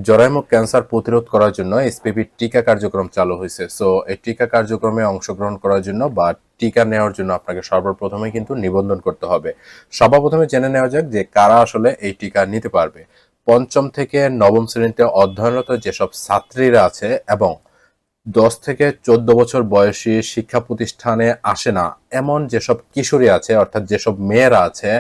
জরায়ুমুখ cancer প্রতিরোধ করার জন্য এসপিভি টিকা কার্যক্রম চালু হয়েছে। সো এই টিকা কার্যক্রমে অংশগ্রহণ করার জন্য বা টিকা নেওয়ার জন্য আপনাকে সর্বপ্রথমে কিন্তু নিবন্ধন করতে হবে। সবার প্রথমে জেনে নেওয়া যাক যে কারা আসলে এই টিকা নিতে পারবে। পঞ্চম থেকে নবম শ্রেণীতে অধ্যয়নরত যেসব ছাত্রীরা আছে এবং 10 থেকে 14 বছর বয়সী শিক্ষা প্রতিষ্ঠানে আসে না এমন যেসব কিশোরী আছে, অর্থাৎ যেসব মেয়েরা আছে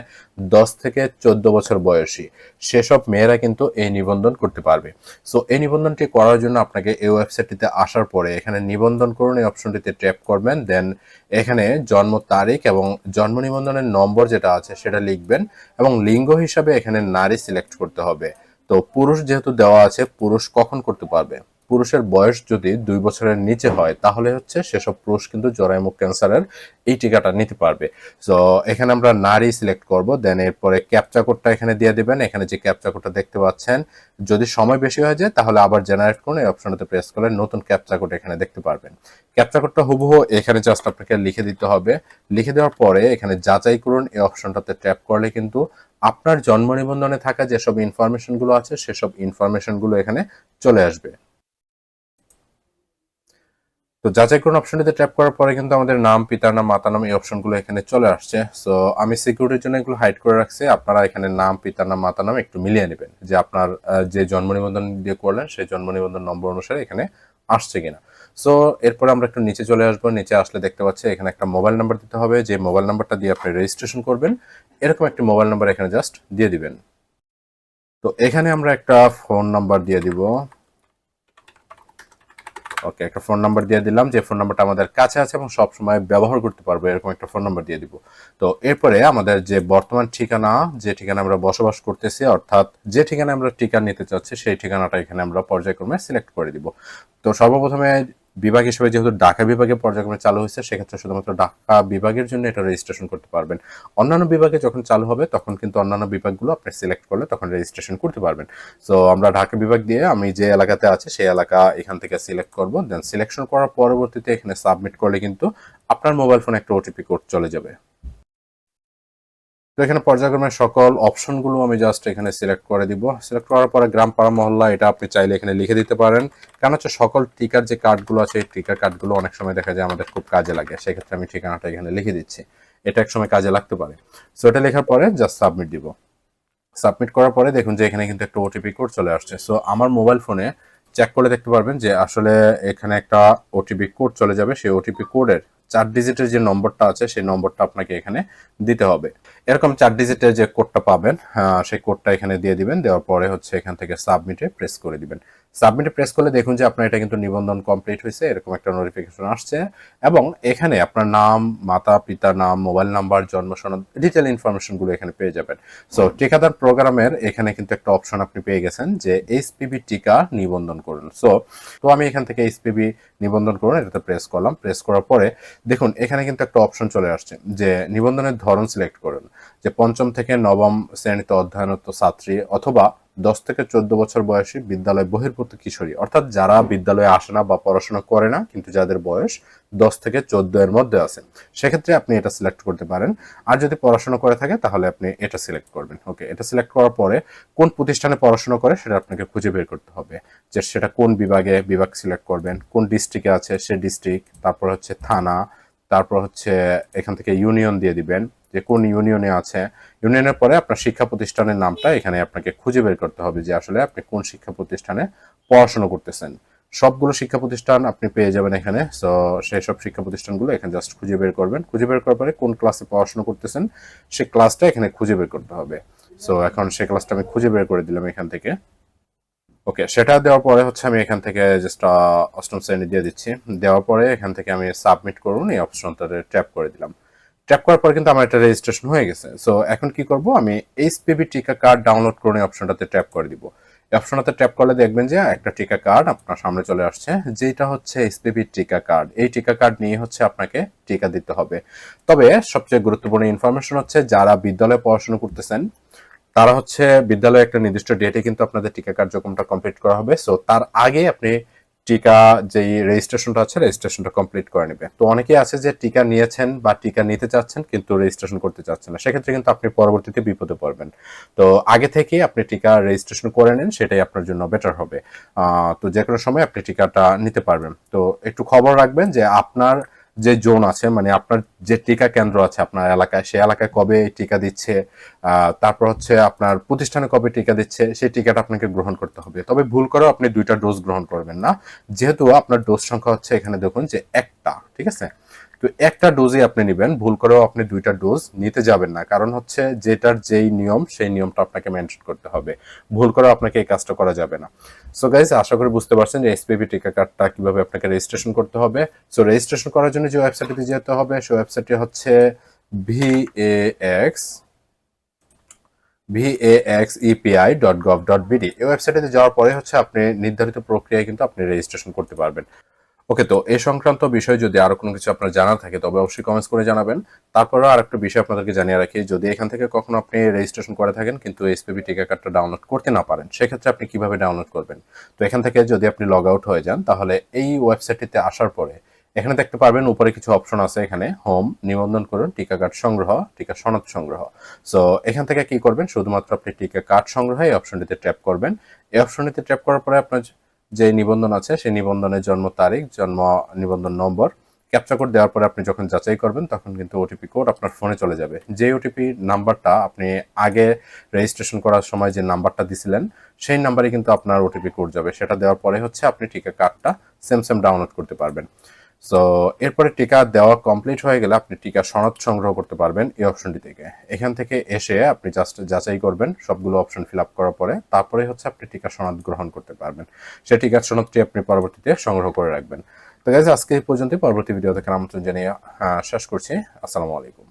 10 থেকে 14 বছর বয়সী, সেসব মেয়েরা কিন্তু এই নিবন্ধন করতে পারবে। সো এই নিবন্ধনটি করার জন্য আপনাকে এই ওয়েবসাইটটিতে আসার পরে এখানে নিবন্ধন করুন এই অপশনটিতে ট্যাপ করবেন। দেন এখানে জন্ম তারিখ এবং জন্ম নিবন্ধনের নম্বর যেটা আছে সেটা লিখবেন এবং লিঙ্গ হিসাবে এখানে নারী সিলেক্ট করতে হবে। তো পুরুষ যেহেতু দেওয়া আছে, পুরুষ কখন করতে পারবে? পুরুষের বয়স যদি 2 বছরের নিচে হয় তাহলে হচ্ছে সেসব পুরুষ কিন্তু জরায়ুমুখ ক্যান্সারের এই টিকাটা নিতে পারবে। তো এখানে আমরা নারী সিলেক্ট করব। দেন এরপরে ক্যাপচা কোডটা এখানে দিয়ে দিবেন। এখানে যে ক্যাপচা কোডটা দেখতে পাচ্ছেন, যদি সময় বেশি হয়ে যায় তাহলে আবার জেনারেট করুন, এই অপশনটাতে প্রেস করলে নতুন ক্যাপচা কোড এখানে দেখতে পারবেন। ক্যাপচা কোডটা হুবহু এখানে জাস্ট আপনাকে লিখে দিতে হবে। লিখে দেওয়ার পরে এখানে যাচাই করুন এই অপশনটাতে ট্যাপ করলে কিন্তু আপনার জন্ম নিবন্ধনে থাকা যেসব ইনফরমেশনগুলো আছে সেসব ইনফরমেশনগুলো এখানে চলে আসবে। তো যাচাই করুন অপশনটিতে ট্যাপ করার পরে কিন্তু আমাদের নাম, পিতার নাম, মাতার নাম এই অপশনগুলো এখানে চলে আসছে। সো আমি সিকিউরিটির জন্য এগুলো হাইড করে রাখছি। আপনারা এখানে নাম, পিতার নাম, মাতার নাম একটু মিলিয়ে নেবেন যে আপনার যে জন্ম নিবন্ধন দিয়ে করলেন সেই জন্ম নিবন্ধন নম্বর অনুসারে এখানে আসছে কিনা। সো এরপর আমরা একটু নিচে চলে আসবো। নিচে আসলে দেখতে পাচ্ছি এখানে একটা মোবাইল নাম্বার দিতে হবে, যে মোবাইল নাম্বারটা দিয়ে আপনি রেজিস্ট্রেশন করবেন এরকম একটা মোবাইল নাম্বার এখানে জাস্ট দিয়ে দিবেন। তো এখানে আমরা একটা ফোন নাম্বার দিয়ে দিব। ওকে, একটা ফোন নাম্বার দিয়ে দিলাম, যে ফোন নাম্বারটা আমাদের কাছে আছে এবং সব সময় ব্যবহার করতে পারবো এরকম একটা ফোন নাম্বার দিয়ে দিব। তো এরপরে আমাদের যে বর্তমান ঠিকানা, যে ঠিকানা আমরা বসবাস করতেছি, অর্থাৎ যে ঠিকানা আমরা টিকা নিতে চাচ্ছি সেই ঠিকানাটা এখানে আমরা পর্যায়ক্রমে সিলেক্ট করে দিব। তো সর্বপ্রথমে বিভাগ হিসেবে যেহেতু ঢাকা বিভাগে পর্যায়ক্রমে চালু হয়েছে, সেক্ষেত্রে শুধুমাত্র ঢাকা বিভাগের জন্য এটা রেজিস্ট্রেশন করতে পারবেন। অন্যান্য বিভাগে যখন চালু হবে তখন কিন্তু অন্যান্য বিভাগগুলো আপনি সিলেক্ট করলে তখন রেজিস্ট্রেশন করতে পারবেন। সো আমরা ঢাকা বিভাগ দিয়ে আমি যে এলাকাতে আছি সেই এলাকা এখান থেকে সিলেক্ট করব। দেন সিলেকশন করার পরবর্তীতে এখানে সাবমিট করলে কিন্তু আপনার মোবাইল ফোনে একটা ওটিপি কোড চলে যাবে। তো এখানে পর্যায়ক্রমে সকল অপশনগুলো আমি জাস্ট এখানে সিলেক্ট করে দিব। সিলেক্ট করার পরে গ্রাম, পাড়া, মহল্লা এটা আপনি চাইলে এখানে লিখে দিতে পারেন। কারণ হচ্ছে সকল টিকার যে কার্ডগুলো আছে এই টিকার কার্ডগুলো অনেক সময় দেখা যায় আমাদের খুব কাজে লাগে, সেক্ষেত্রে আমি ঠিকানাটা এখানে লিখে দিচ্ছি। এটা এক সময় কাজে লাগতে পারে। সো এটা লেখার পরে জাস্ট সাবমিট দিব। সাবমিট করার পরে দেখুন যে এখানে কিন্তু একটা ওটিপি কোড চলে আসছে। সো আমার মোবাইল ফোনে চেক করে দেখতে পারবেন যে আসলে এখানে একটা ওটিপি কোড চলে যাবে। সেই ওটিপি কোডের 4 ডিজিটের যে নম্বরটা আছে সেই নম্বরটা আপনাকে এখানে দিতে হবে। এরকম 4 ডিজিটের যে কোডটা পাবেন সেই কোডটা এখানে দিয়ে দিবেন। দেওয়ার পরে হচ্ছে এখান থেকে সাবমিটে প্রেস করে দিবেন। সাবমিটে প্রেস করলে দেখুন যে আপনার এটা কিন্তু নিবন্ধন কমপ্লিট হয়েছে, এরকম একটা নোটিফিকেশন আসছে এবং এখানে আপনার নাম, মাতা পিতার নাম, মোবাইল নাম্বার, জন্ম সনদ, ডিটেল ইনফরমেশনগুলো এখানে পেয়ে যাবেন। সো টিকাদার প্রোগ্রামের এখানে কিন্তু একটা অপশন আপনি পেয়ে গেছেন যে এইচপিভি টিকা নিবন্ধন করুন। তো আমি এখান থেকে এইচপিভি নিবন্ধন করুন এটাতে প্রেস করলাম। প্রেস করার পরে দেখুন এখানে কিন্তু একটা অপশন চলে আসছে যে নিবন্ধনের ধরন সিলেক্ট করুন, যে পঞ্চম থেকে নবম শ্রেণীতে অধ্যয়নরত ছাত্রী অথবা 10 থেকে 14 বছর বয়সী বিদ্যালয় বহির্ভূত কিশোরী, অর্থাৎ যারা বিদ্যালয়ে আসে না বা পড়াশোনা করে না কিন্তু যাদের বয়স 10 থেকে 14 এর মধ্যে আছে, সেক্ষেত্রে আপনি এটা সিলেক্ট করতে পারেন। আর যদি পড়াশোনা করে থাকে তাহলে আপনি এটা সিলেক্ট করবেন। ওকে, এটা সিলেক্ট করার পরে কোন প্রতিষ্ঠানে পড়াশোনা করে সেটা আপনাকে খুঁজে বের করতে হবে, যে সেটা কোন বিভাগে, বিভাগ সিলেক্ট করবেন, কোন ডিস্ট্রিক্টে আছে সে ডিস্ট্রিক্ট, তারপর হচ্ছে থানা, তারপর হচ্ছে এখান থেকে ইউনিয়ন দিয়ে দিবেন যে কোন ইউনিয়নে আছে। ইউনিয়নের পরে আপনার শিক্ষা প্রতিষ্ঠানের নামটা এখানে আপনাকে খুঁজে বের করতে হবে যে আসলে আপনি কোন শিক্ষা প্রতিষ্ঠানে পড়াশোনা করতেছেন। সবগুলো শিক্ষা প্রতিষ্ঠান আপনি পেয়ে যাবেন এখানে। সো সেই সব শিক্ষা প্রতিষ্ঠানগুলো এখানে জাস্ট খুঁজে বের করবেন। খুঁজে বের করার পরে কোন ক্লাসে পড়াশোনা করতেছেন সেই ক্লাসটা এখানে খুঁজে বের করতে হবে। সো এখন সেই ক্লাসটা আমি খুঁজে বের করে দিলাম এখান থেকে। ওকে, সেটা দেওয়ার পরে হচ্ছে আমি এখান থেকে জাস্ট অষ্টম শ্রেণী দিয়ে দিচ্ছি। দেওয়ার পরে এখান থেকে আমি সাবমিট করুন এই অপশনটাতে ট্যাপ করে দিলাম। ট্যাপ করার পর কিন্তু আমার এটা রেজিস্ট্রেশন হয়ে গেছে। সো এখন কি করব, আমি এইচপিভি টিকা কার্ড ডাউনলোড করুন এই অপশনটাতে ট্যাপ করে দিব। এই অপশনটাতে ট্যাপ করলে দেখবেন যে একটা টিকা কার্ড আপনার সামনে চলে আসছে, যেটা হচ্ছে এইচপিভি টিকা কার্ড। এই টিকা কার্ড নিয়ে হচ্ছে আপনাকে টিকা দিতে হবে। তবে সবচেয়ে গুরুত্বপূর্ণ ইনফরমেশন হচ্ছে যারা বিদ্যালয়ে পড়াশোনা করতেছেন তারা হচ্ছে বিদ্যালয়ে একটা নির্দিষ্ট ডেটে কিন্তু আপনাদের টিকা কার্যক্রমটা কমপ্লিট করা হবে। সো তার আগে আপনি টিকা যেই রেজিস্ট্রেশনটা আছে রেজিস্ট্রেশনটা কমপ্লিট করে নেবে। তো অনেকেই আছে যে টিকা নিয়েছেন বা টিকা নিতে চাচ্ছেন কিন্তু রেজিস্ট্রেশন করতে চাচ্ছেন না, সেক্ষেত্রে কিন্তু আপনি পরবর্তীতে বিপদে পড়বেন। তো আগে থেকেই আপনি টিকা রেজিস্ট্রেশন করে নেন, সেটাই আপনার জন্য বেটার হবে। তো যে কোনো সময় আপনি টিকাটা নিতে পারবেন। তো একটু খবর রাখবেন যে আপনার যে জোন আছে, মানে আপনার যে টিকা কেন্দ্র আছে আপনার এলাকায়, সেই এলাকায় কবে টিকা দিচ্ছে, তারপর হচ্ছে আপনার প্রতিষ্ঠানে কবে টিকা দিচ্ছে, সেই টিকাটা আপনাকে গ্রহণ করতে হবে। তবে ভুল করেও আপনি 2টা ডোজ গ্রহণ করবেন না, যেহেতু আপনার ডোজ সংখ্যা হচ্ছে এখানে দেখুন যে একটা, ঠিক আছে। তো একটা ডোজই আপনি নেবেন, ভুল করেও আপনি 2টা ডোজ নিতে যাবেন না, কারণ হচ্ছে যেটার যেই নিয়ম সেই নিয়মটা আপনাকে মেনশন করতে হবে, ভুল করেও আপনাকে এই কাজটা করা যাবে না। সো গাইজ, আশা করি বুঝতে পারছেন যে এসপিভি টিকা কার্ডটা কিভাবে আপনাকে রেজিস্ট্রেশন করতে হবে। সো রেজিস্ট্রেশন করার জন্য যে ওয়েবসাইটে যেতে হবে সেই ওয়েবসাইটটি হচ্ছে VAX vaxepi.gov.bd। এই ওয়েবসাইটে যাওয়ার পরে হচ্ছে আপনি নির্ধারিত প্রক্রিয়ায় কিন্তু আপনি রেজিস্ট্রেশন করতে পারবেন। ওকে, তো এই সংক্রান্ত বিষয়ে যদি আরো কোনো কিছু আপনার জানা থাকে তবে অবশ্যই কমেন্টস করে জানাবেন। তারপরে আরেকটা বিষয় আপনাদেরকে জানিয়ে রাখি, যদি এখান থেকে কখনো আপনি রেজিস্ট্রেশন করে থাকেন কিন্তু এসপিবি টিকা কার্ডটা ডাউনলোড করতে না পারেন, সেক্ষেত্রে আপনি কিভাবে ডাউনলোড করবেন। তো এখান থেকে যদি আপনি লগ আউট হয়ে যান তাহলে এই ওয়েবসাইটটিতে আসার পরে এখানে দেখতে পারবেন উপরে কিছু অপশন আছে, এখানে হোম, নিবন্ধন করুন, টিকা কার্ড সংগ্রহ, টিকা সনদ সংগ্রহ। সো এখান থেকে কি করবেন, শুধুমাত্র আপনি টিকা কার্ড সংগ্রহ এই অপশনটিতে ট্যাপ করবেন। এই অপশনটিতে ট্যাপ করার পরে আপনার যে নিবন্ধন আছে সেই নিবন্ধনের জন্ম তারিখ, জন্ম নিবন্ধন নম্বর, ক্যাপচা কোড দেওয়ার পরে আপনি যখন যাচাই করবেন তখন কিন্তু ওটিপি কোড আপনার ফোনে চলে যাবে। যে ওটিপি নাম্বারটা আপনি আগে রেজিস্ট্রেশন করার সময় যে নাম্বারটা দিছিলেন সেই নাম্বারে কিন্তু আপনার ওটিপি কোড যাবে। সেটা দেওয়ার পরে হচ্ছে আপনি টিকা কার্ডটা সেম ডাউনলোড করতে পারবেন। সো এরপরে টিকা দেওয়া কমপ্লিট হয়ে গেলে আপনি টিকা সনদ সংগ্রহ করতে পারবেন এই অপশনটি থেকে। এখান থেকে এসে আপনি জাস্ট যাচাই করবেন সবগুলো অপশন ফিল আপ করার পরে, তারপরে হচ্ছে আপনি টিকা সনদ গ্রহণ করতে পারবেন। সেই টিকা সনদটি আপনি পরবর্তীতে সংগ্রহ করে রাখবেন। তো গাইজ, আজকে এই পর্যন্ত, পরবর্তী ভিডিও দেখার আমন্ত্রণ জানিয়ে শেষ করছি। আসসালামু আলাইকুম।